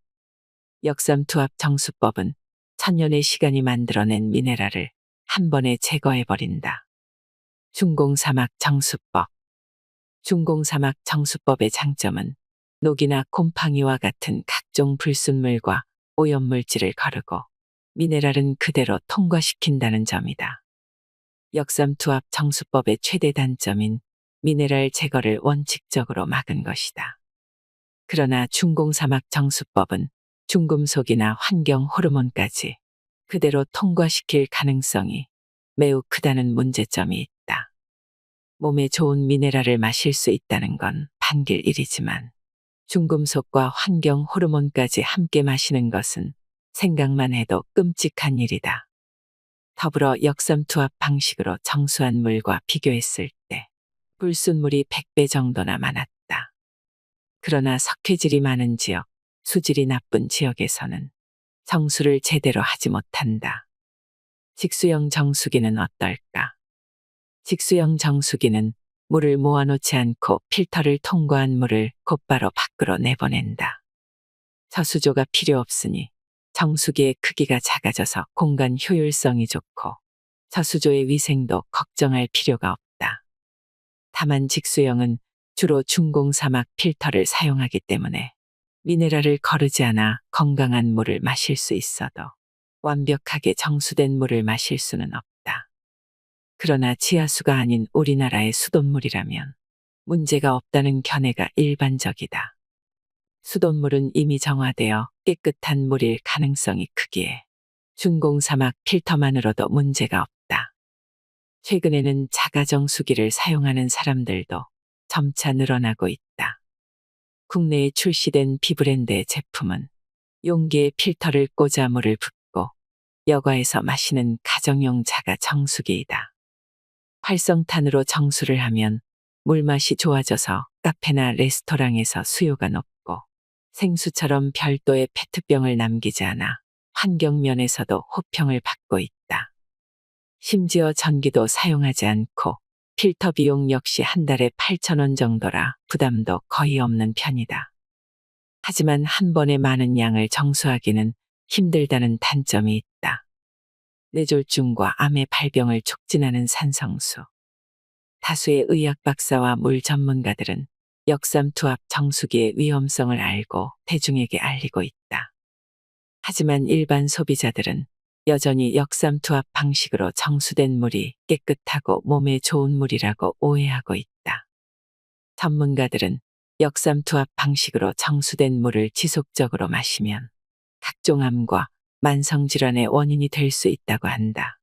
역삼투압 정수법은 천년의 시간이 만들어낸 미네랄을 한 번에 제거해버린다. 중공사막 정수법. 중공사막 정수법의 장점은 녹이나 곰팡이와 같은 각종 불순물과 오염물질을 거르고 미네랄은 그대로 통과시킨다는 점이다. 역삼투압 정수법의 최대 단점인 미네랄 제거를 원칙적으로 막은 것이다. 그러나 중공사막 정수법은 중금속이나 환경 호르몬까지 그대로 통과시킬 가능성이 매우 크다는 문제점이 있다. 몸에 좋은 미네랄을 마실 수 있다는 건 반길 일이지만 중금속과 환경 호르몬까지 함께 마시는 것은 생각만 해도 끔찍한 일이다. 더불어 역삼투압 방식으로 정수한 물과 비교했을 때 불순물이 100배 정도나 많았다. 그러나 석회질이 많은 지역, 수질이 나쁜 지역에서는 정수를 제대로 하지 못한다. 직수형 정수기는 어떨까? 직수형 정수기는 물을 모아놓지 않고 필터를 통과한 물을 곧바로 밖으로 내보낸다. 저수조가 필요 없으니 정수기의 크기가 작아져서 공간 효율성이 좋고 저수조의 위생도 걱정할 필요가 없다. 다만 직수형은 주로 중공사막 필터를 사용하기 때문에 미네랄을 거르지 않아 건강한 물을 마실 수 있어도 완벽하게 정수된 물을 마실 수는 없다. 그러나 지하수가 아닌 우리나라의 수돗물이라면 문제가 없다는 견해가 일반적이다. 수돗물은 이미 정화되어 깨끗한 물일 가능성이 크기에 중공사막 필터만으로도 문제가 없다. 최근에는 자가정수기를 사용하는 사람들도 점차 늘어나고 있다. 국내에 출시된 B브랜드의 제품은 용기에 필터를 꽂아 물을 붓고 여과에서 마시는 가정용 자가 정수기이다. 활성탄으로 정수를 하면 물맛이 좋아져서 카페나 레스토랑에서 수요가 높고 생수처럼 별도의 페트병을 남기지 않아 환경면에서도 호평을 받고 있다. 심지어 전기도 사용하지 않고 필터 비용 역시 한 달에 8,000원 정도라 부담도 거의 없는 편이다. 하지만 한 번에 많은 양을 정수하기는 힘들다는 단점이 있다. 뇌졸중과 암의 발병을 촉진하는 산성수. 다수의 의학 박사와 물 전문가들은 역삼투압 정수기의 위험성을 알고 대중에게 알리고 있다. 하지만 일반 소비자들은 여전히 역삼투압 방식으로 정수된 물이 깨끗하고 몸에 좋은 물이라고 오해하고 있다. 전문가들은 역삼투압 방식으로 정수된 물을 지속적으로 마시면 각종 암과 만성질환의 원인이 될 수 있다고 한다.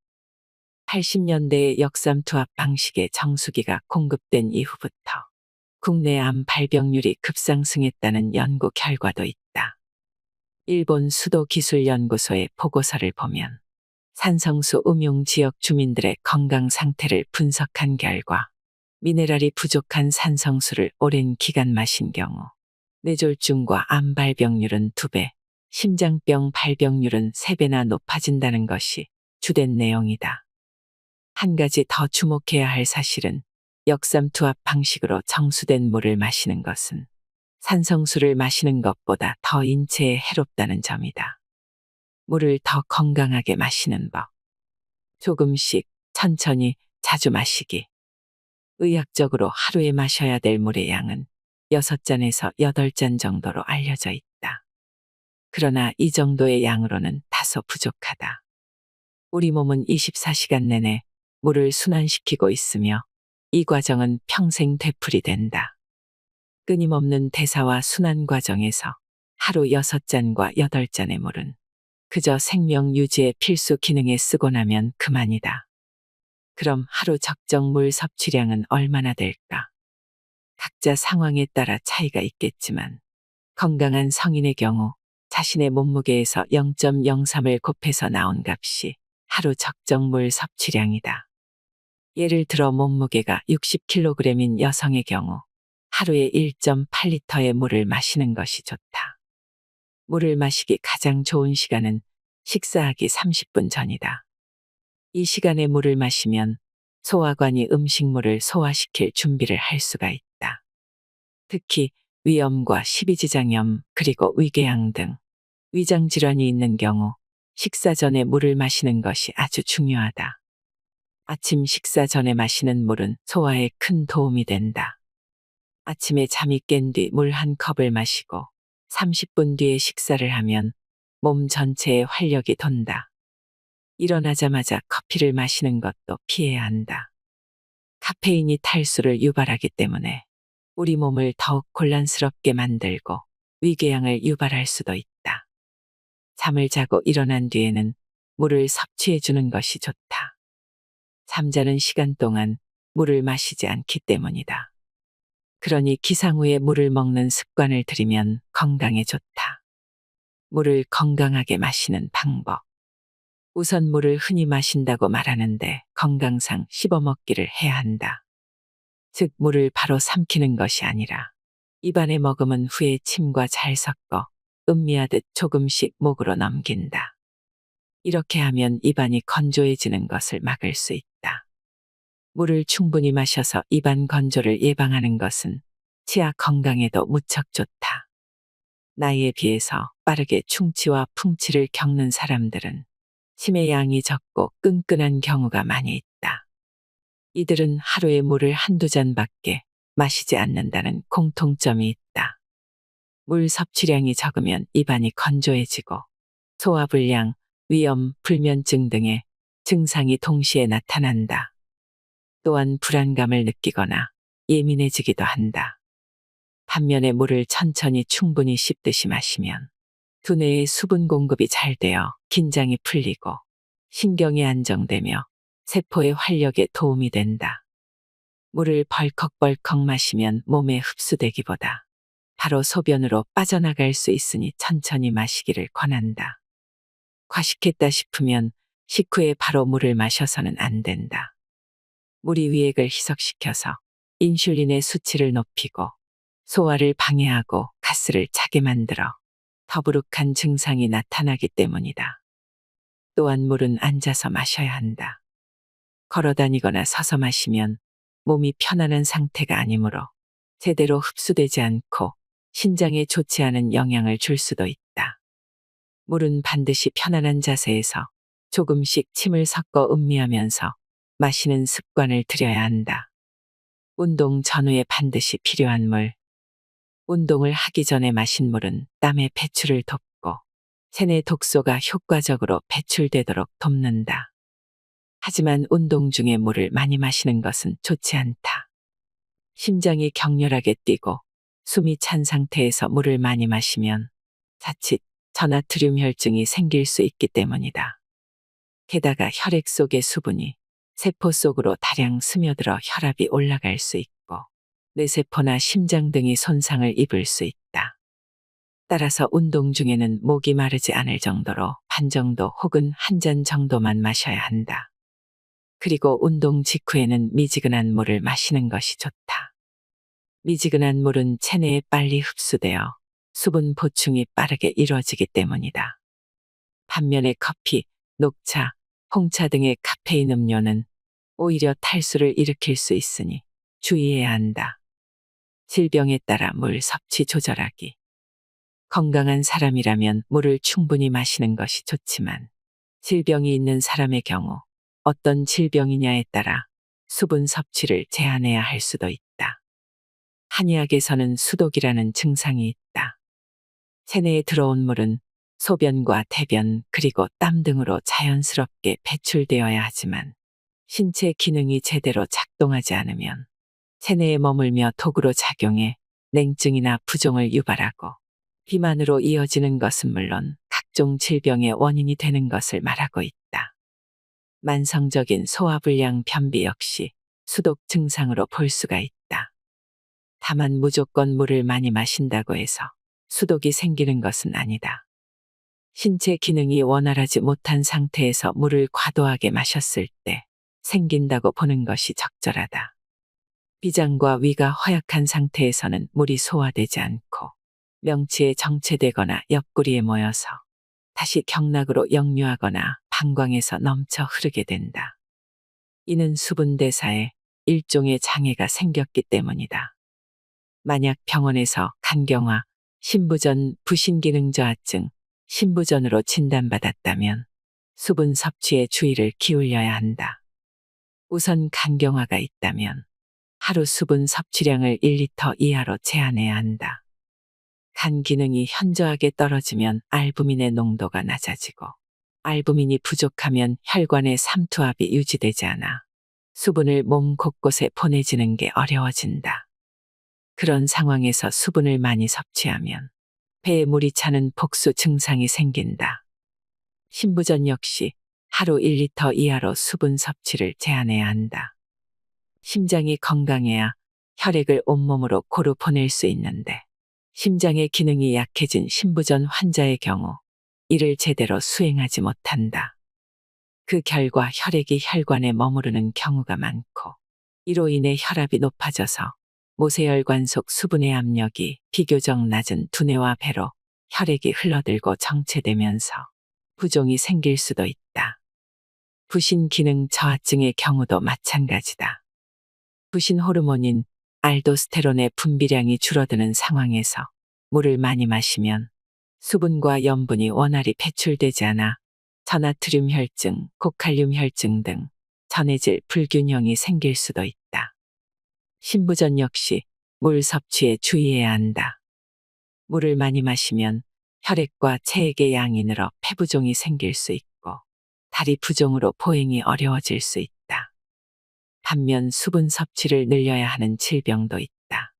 80년대에 역삼투압 방식의 정수기가 공급된 이후부터 국내 암 발병률이 급상승했다는 연구 결과도 있다. 일본 수도기술연구소의 보고서를 보면 산성수 음용 지역 주민들의 건강 상태를 분석한 결과 미네랄이 부족한 산성수를 오랜 기간 마신 경우 뇌졸중과 암 발병률은 2배, 심장병 발병률은 3배나 높아진다는 것이 주된 내용이다. 한 가지 더 주목해야 할 사실은 역삼투압 방식으로 정수된 물을 마시는 것은 산성수를 마시는 것보다 더 인체에 해롭다는 점이다. 물을 더 건강하게 마시는 법. 조금씩, 천천히, 자주 마시기. 의학적으로 하루에 마셔야 될 물의 양은 6잔에서 8잔 정도로 알려져 있다. 그러나 이 정도의 양으로는 다소 부족하다. 우리 몸은 24시간 내내 물을 순환시키고 있으며 이 과정은 평생 되풀이된다. 끊임없는 대사와 순환 과정에서 하루 6잔과 8잔의 물은 그저 생명 유지의 필수 기능에 쓰고 나면 그만이다. 그럼 하루 적정 물 섭취량은 얼마나 될까? 각자 상황에 따라 차이가 있겠지만 건강한 성인의 경우 자신의 몸무게에서 0.03을 곱해서 나온 값이 하루 적정 물 섭취량이다. 예를 들어 몸무게가 60kg인 여성의 경우 하루에 1.8리터의 물을 마시는 것이 좋다. 물을 마시기 가장 좋은 시간은 식사하기 30분 전이다. 이 시간에 물을 마시면 소화관이 음식물을 소화시킬 준비를 할 수가 있다. 특히 위염과 십이지장염 그리고 위궤양 등 위장질환이 있는 경우 식사 전에 물을 마시는 것이 아주 중요하다. 아침 식사 전에 마시는 물은 소화에 큰 도움이 된다. 아침에 잠이 깬 뒤 물 한 컵을 마시고 30분 뒤에 식사를 하면 몸 전체에 활력이 돈다. 일어나자마자 커피를 마시는 것도 피해야 한다. 카페인이 탈수를 유발하기 때문에 우리 몸을 더욱 곤란스럽게 만들고 위궤양을 유발할 수도 있다. 잠을 자고 일어난 뒤에는 물을 섭취해 주는 것이 좋다. 잠자는 시간 동안 물을 마시지 않기 때문이다. 그러니 기상 후에 물을 먹는 습관을 들이면 건강에 좋다. 물을 건강하게 마시는 방법. 우선 물을 흔히 마신다고 말하는데 건강상 씹어먹기를 해야 한다. 즉 물을 바로 삼키는 것이 아니라 입안에 머금은 후에 침과 잘 섞어 음미하듯 조금씩 목으로 넘긴다. 이렇게 하면 입안이 건조해지는 것을 막을 수 있다. 물을 충분히 마셔서 입안 건조를 예방하는 것은 치아 건강에도 무척 좋다. 나이에 비해서 빠르게 충치와 풍치를 겪는 사람들은 침의 양이 적고 끈끈한 경우가 많이 있다. 이들은 하루에 물을 한두 잔밖에 마시지 않는다는 공통점이 있다. 물 섭취량이 적으면 입안이 건조해지고 소화불량, 위염, 불면증 등의 증상이 동시에 나타난다. 또한 불안감을 느끼거나 예민해지기도 한다. 반면에 물을 천천히 충분히 씹듯이 마시면 두뇌의 수분 공급이 잘 되어 긴장이 풀리고 신경이 안정되며 세포의 활력에 도움이 된다. 물을 벌컥벌컥 마시면 몸에 흡수되기보다 바로 소변으로 빠져나갈 수 있으니 천천히 마시기를 권한다. 과식했다 싶으면 식후에 바로 물을 마셔서는 안 된다. 물이 위액을 희석시켜서 인슐린의 수치를 높이고 소화를 방해하고 가스를 차게 만들어 더부룩한 증상이 나타나기 때문이다. 또한 물은 앉아서 마셔야 한다. 걸어 다니거나 서서 마시면 몸이 편안한 상태가 아니므로 제대로 흡수되지 않고 신장에 좋지 않은 영향을 줄 수도 있다. 물은 반드시 편안한 자세에서 조금씩 침을 섞어 음미하면서 마시는 습관을 들여야 한다. 운동 전후에 반드시 필요한 물. 운동을 하기 전에 마신 물은 땀의 배출을 돕고 체내 독소가 효과적으로 배출되도록 돕는다. 하지만 운동 중에 물을 많이 마시는 것은 좋지 않다. 심장이 격렬하게 뛰고 숨이 찬 상태에서 물을 많이 마시면 자칫 전아트륨 혈증이 생길 수 있기 때문이다. 게다가 혈액 속의 수분이 세포 속으로 다량 스며들어 혈압이 올라갈 수 있고 뇌세포나 심장 등이 손상을 입을 수 있다. 따라서 운동 중에는 목이 마르지 않을 정도로 반 정도 혹은 한 잔 정도만 마셔야 한다. 그리고 운동 직후에는 미지근한 물을 마시는 것이 좋다. 미지근한 물은 체내에 빨리 흡수되어 수분 보충이 빠르게 이루어지기 때문이다. 반면에 커피, 녹차, 홍차 등의 카페인 음료는 오히려 탈수를 일으킬 수 있으니 주의해야 한다. 질병에 따라 물 섭취 조절하기. 건강한 사람이라면 물을 충분히 마시는 것이 좋지만 질병이 있는 사람의 경우 어떤 질병이냐에 따라 수분 섭취를 제한해야 할 수도 있다. 한의학에서는 수독이라는 증상이 있다. 체내에 들어온 물은 소변과 대변 그리고 땀 등으로 자연스럽게 배출되어야 하지만 신체 기능이 제대로 작동하지 않으면 체내에 머물며 독으로 작용해 냉증이나 부종을 유발하고 비만으로 이어지는 것은 물론 각종 질병의 원인이 되는 것을 말하고 있다. 만성적인 소화불량 변비 역시 수독 증상으로 볼 수가 있다. 다만 무조건 물을 많이 마신다고 해서 수독이 생기는 것은 아니다. 신체 기능이 원활하지 못한 상태에서 물을 과도하게 마셨을 때 생긴다고 보는 것이 적절하다. 비장과 위가 허약한 상태에서는 물이 소화되지 않고 명치에 정체되거나 옆구리에 모여서 다시 경락으로 역류하거나 방광에서 넘쳐 흐르게 된다. 이는 수분 대사에 일종의 장애가 생겼기 때문이다. 만약 병원에서 간경화, 신부전 부신기능 저하증, 신부전으로 진단받았다면 수분 섭취에 주의를 기울여야 한다. 우선 간경화가 있다면 하루 수분 섭취량을 1리터 이하로 제한해야 한다. 간 기능이 현저하게 떨어지면 알부민의 농도가 낮아지고 알부민이 부족하면 혈관의 삼투압이 유지되지 않아 수분을 몸 곳곳에 보내지는 게 어려워진다. 그런 상황에서 수분을 많이 섭취하면 배에 물이 차는 복수 증상이 생긴다. 신부전 역시 하루 1리터 이하로 수분 섭취를 제한해야 한다. 심장이 건강해야 혈액을 온몸으로 고루 보낼 수 있는데 심장의 기능이 약해진 신부전 환자의 경우 이를 제대로 수행하지 못한다. 그 결과 혈액이 혈관에 머무르는 경우가 많고 이로 인해 혈압이 높아져서 모세혈관 속 수분의 압력이 비교적 낮은 두뇌와 배로 혈액이 흘러들고 정체되면서 부종이 생길 수도 있다. 부신 기능 저하증의 경우도 마찬가지다. 부신 호르몬인 알도스테론의 분비량이 줄어드는 상황에서 물을 많이 마시면 수분과 염분이 원활히 배출되지 않아 저나트륨 혈증, 고칼륨 혈증 등 전해질 불균형이 생길 수도 있다. 신부전 역시 물 섭취에 주의해야 한다. 물을 많이 마시면 혈액과 체액의 양이 늘어 폐부종이 생길 수 있고 다리 부종으로 보행이 어려워질 수 있다. 반면 수분 섭취를 늘려야 하는 질병도 있다.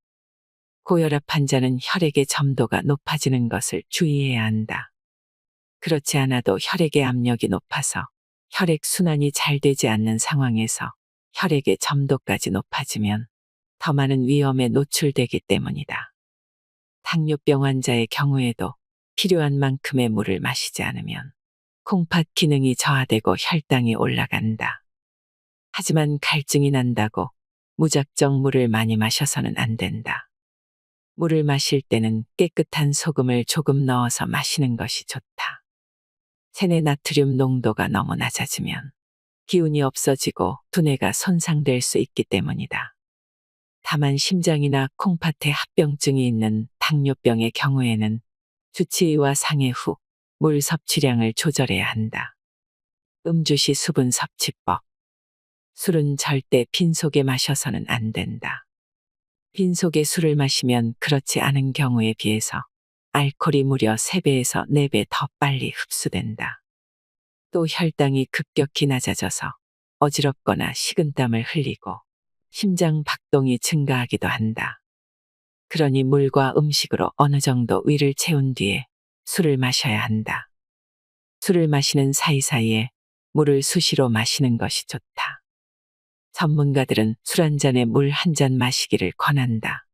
고혈압 환자는 혈액의 점도가 높아지는 것을 주의해야 한다. 그렇지 않아도 혈액의 압력이 높아서 혈액 순환이 잘 되지 않는 상황에서 혈액의 점도까지 높아지면 더 많은 위험에 노출되기 때문이다. 당뇨병 환자의 경우에도 필요한 만큼의 물을 마시지 않으면 콩팥 기능이 저하되고 혈당이 올라간다. 하지만 갈증이 난다고 무작정 물을 많이 마셔서는 안 된다. 물을 마실 때는 깨끗한 소금을 조금 넣어서 마시는 것이 좋다. 체내 나트륨 농도가 너무 낮아지면 기운이 없어지고 두뇌가 손상될 수 있기 때문이다. 다만 심장이나 콩팥에 합병증이 있는 당뇨병의 경우에는 주치의와 상의 후 물 섭취량을 조절해야 한다. 음주 시 수분 섭취법. 술은 절대 빈속에 마셔서는 안 된다. 빈속에 술을 마시면 그렇지 않은 경우에 비해서 알코올이 무려 3배에서 4배 더 빨리 흡수된다. 또 혈당이 급격히 낮아져서 어지럽거나 식은땀을 흘리고 심장 박동이 증가하기도 한다. 그러니 물과 음식으로 어느 정도 위를 채운 뒤에 술을 마셔야 한다. 술을 마시는 사이사이에 물을 수시로 마시는 것이 좋다. 전문가들은 술 한 잔에 물 한 잔 마시기를 권한다.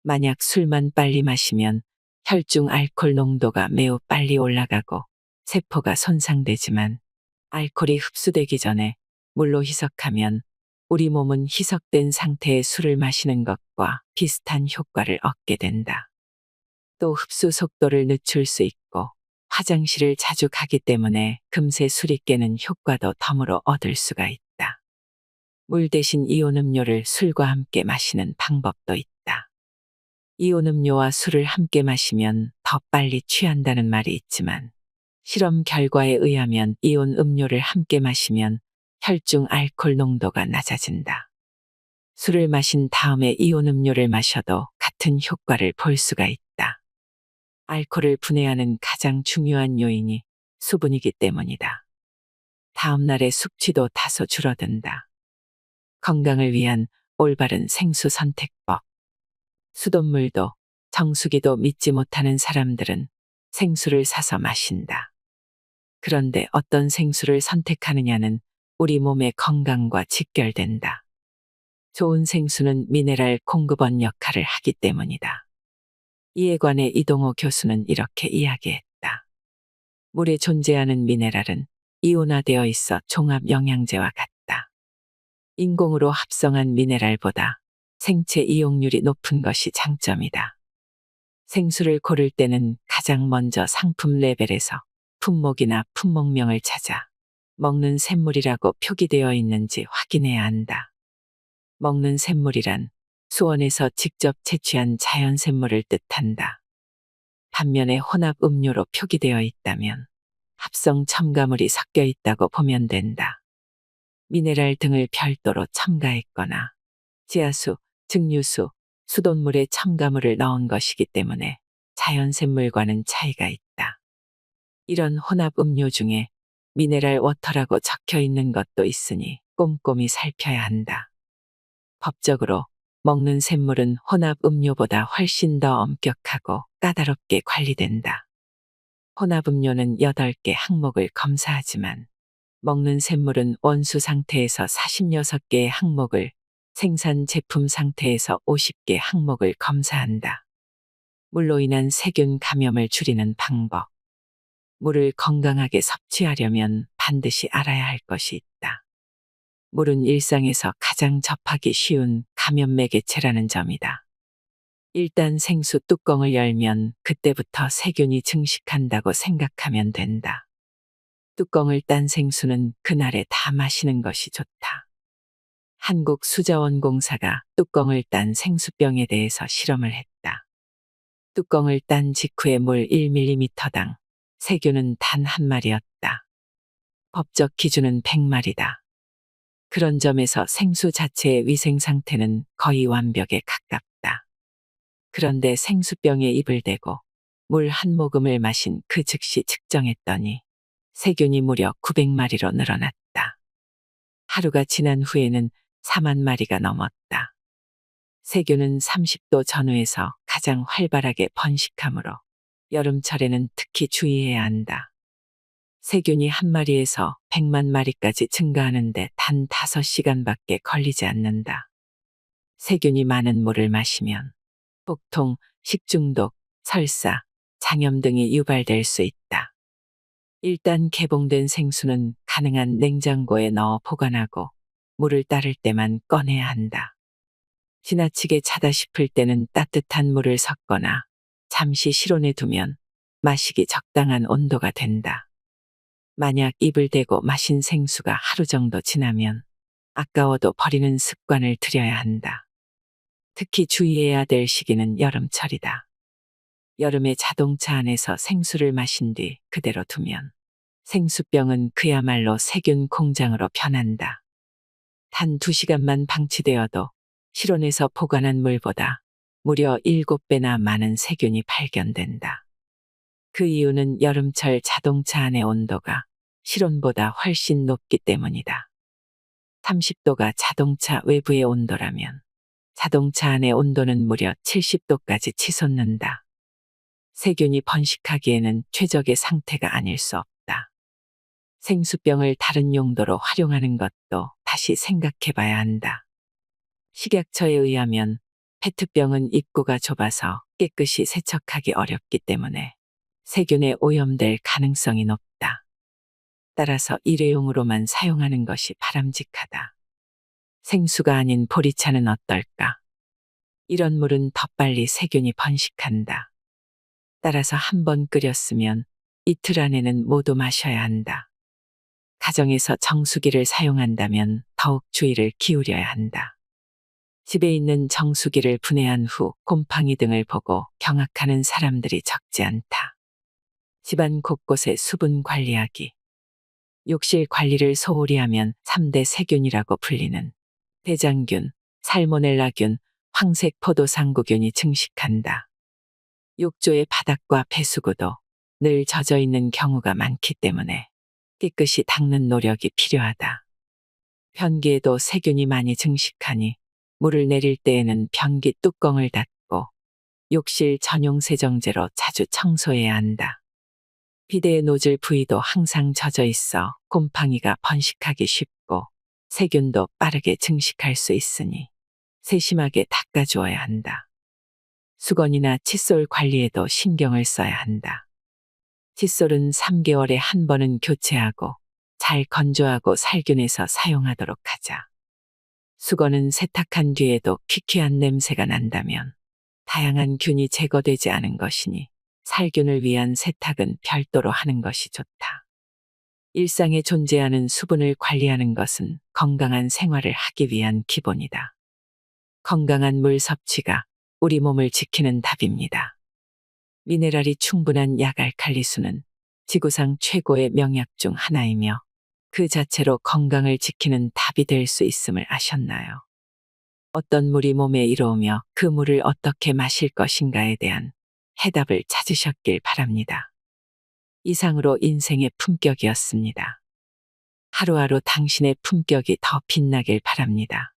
만약 술만 빨리 마시면 혈중 알코올 농도가 매우 빨리 올라가고 세포가 손상되지만 알코올이 흡수되기 전에 물로 희석하면 우리 몸은 희석된 상태의 술을 마시는 것과 비슷한 효과를 얻게 된다. 또 흡수 속도를 늦출 수 있고 화장실을 자주 가기 때문에 금세 술이 깨는 효과도 덤으로 얻을 수가 있다. 물 대신 이온 음료를 술과 함께 마시는 방법도 있다. 이온 음료와 술을 함께 마시면 더 빨리 취한다는 말이 있지만 실험 결과에 의하면 이온 음료를 함께 마시면 혈중 알코올 농도가 낮아진다. 술을 마신 다음에 이온 음료를 마셔도 같은 효과를 볼 수가 있다. 알코올을 분해하는 가장 중요한 요인이 수분이기 때문이다. 다음 날의 숙취도 다소 줄어든다. 건강을 위한 올바른 생수 선택법. 수돗물도 정수기도 믿지 못하는 사람들은 생수를 사서 마신다. 그런데 어떤 생수를 선택하느냐는 우리 몸의 건강과 직결된다. 좋은 생수는 미네랄 공급원 역할을 하기 때문이다. 이에 관해 이동호 교수는 이렇게 이야기했다. 물에 존재하는 미네랄은 이온화되어 있어 종합 영양제와 같다. 인공으로 합성한 미네랄보다 생체 이용률이 높은 것이 장점이다. 생수를 고를 때는 가장 먼저 상품 레벨에서 품목이나 품목명을 찾아 먹는 샘물이라고 표기되어 있는지 확인해야 한다. 먹는 샘물이란 수원에서 직접 채취한 자연 샘물을 뜻한다. 반면에 혼합 음료로 표기되어 있다면 합성 첨가물이 섞여 있다고 보면 된다. 미네랄 등을 별도로 첨가했거나 지하수, 증류수, 수돗물에 첨가물을 넣은 것이기 때문에 자연샘물과는 차이가 있다. 이런 혼합 음료 중에 미네랄 워터라고 적혀 있는 것도 있으니 꼼꼼히 살펴야 한다. 법적으로 먹는 샘물은 혼합 음료보다 훨씬 더 엄격하고 까다롭게 관리된다. 혼합 음료는 8개 항목을 검사하지만 먹는 샘물은 원수 상태에서 46개의 항목을, 생산 제품 상태에서 50개 항목을 검사한다. 물로 인한 세균 감염을 줄이는 방법. 물을 건강하게 섭취하려면 반드시 알아야 할 것이 있다. 물은 일상에서 가장 접하기 쉬운 감염 매개체라는 점이다. 일단 생수 뚜껑을 열면 그때부터 세균이 증식한다고 생각하면 된다. 뚜껑을 딴 생수는 그날에 다 마시는 것이 좋다. 한국수자원공사가 뚜껑을 딴 생수병에 대해서 실험을 했다. 뚜껑을 딴 직후의 물 1ml당 세균은 단 한 마리였다. 법적 기준은 100마리다. 그런 점에서 생수 자체의 위생 상태는 거의 완벽에 가깝다. 그런데 생수병에 입을 대고 물 한 모금을 마신 그 즉시 측정했더니 세균이 무려 900마리로 늘어났다. 하루가 지난 후에는 4만 마리가 넘었다. 세균은 30도 전후에서 가장 활발하게 번식하므로 여름철에는 특히 주의해야 한다. 세균이 한 마리에서 100만 마리까지 증가하는데 단 5시간밖에 걸리지 않는다. 세균이 많은 물을 마시면 복통, 식중독, 설사, 장염 등이 유발될 수 있다. 일단 개봉된 생수는 가능한 냉장고에 넣어 보관하고 물을 따를 때만 꺼내야 한다. 지나치게 차다 싶을 때는 따뜻한 물을 섞거나 잠시 실온에 두면 마시기 적당한 온도가 된다. 만약 입을 대고 마신 생수가 하루 정도 지나면 아까워도 버리는 습관을 들여야 한다. 특히 주의해야 될 시기는 여름철이다. 여름에 자동차 안에서 생수를 마신 뒤 그대로 두면 생수병은 그야말로 세균 공장으로 변한다. 단 2시간만 방치되어도 실온에서 보관한 물보다 무려 7배나 많은 세균이 발견된다. 그 이유는 여름철 자동차 안의 온도가 실온보다 훨씬 높기 때문이다. 30도가 자동차 외부의 온도라면 자동차 안의 온도는 무려 70도까지 치솟는다. 세균이 번식하기에는 최적의 상태가 아닐 수 없다. 생수병을 다른 용도로 활용하는 것도 다시 생각해 봐야 한다. 식약처에 의하면 페트병은 입구가 좁아서 깨끗이 세척하기 어렵기 때문에 세균에 오염될 가능성이 높다. 따라서 일회용으로만 사용하는 것이 바람직하다. 생수가 아닌 보리차는 어떨까? 이런 물은 더 빨리 세균이 번식한다. 따라서 한 번 끓였으면 이틀 안에는 모두 마셔야 한다. 가정에서 정수기를 사용한다면 더욱 주의를 기울여야 한다. 집에 있는 정수기를 분해한 후 곰팡이 등을 보고 경악하는 사람들이 적지 않다. 집안 곳곳에 수분 관리하기. 욕실 관리를 소홀히 하면 3대 세균이라고 불리는 대장균, 살모넬라균, 황색 포도상구균이 증식한다. 욕조의 바닥과 배수구도 늘 젖어 있는 경우가 많기 때문에 깨끗이 닦는 노력이 필요하다. 변기에도 세균이 많이 증식하니 물을 내릴 때에는 변기 뚜껑을 닫고 욕실 전용 세정제로 자주 청소해야 한다. 비데의 노즐 부위도 항상 젖어 있어 곰팡이가 번식하기 쉽고 세균도 빠르게 증식할 수 있으니 세심하게 닦아주어야 한다. 수건이나 칫솔 관리에도 신경을 써야 한다. 칫솔은 3개월에 한 번은 교체하고 잘 건조하고 살균해서 사용하도록 하자. 수건은 세탁한 뒤에도 퀴퀴한 냄새가 난다면 다양한 균이 제거되지 않은 것이니 살균을 위한 세탁은 별도로 하는 것이 좋다. 일상에 존재하는 수분을 관리하는 것은 건강한 생활을 하기 위한 기본이다. 건강한 물 섭취가 우리 몸을 지키는 답입니다. 미네랄이 충분한 약알칼리수는 지구상 최고의 명약 중 하나이며 그 자체로 건강을 지키는 답이 될 수 있음을 아셨나요? 어떤 물이 몸에 이로우며 그 물을 어떻게 마실 것인가에 대한 해답을 찾으셨길 바랍니다. 이상으로 인생의 품격이었습니다. 하루하루 당신의 품격이 더 빛나길 바랍니다.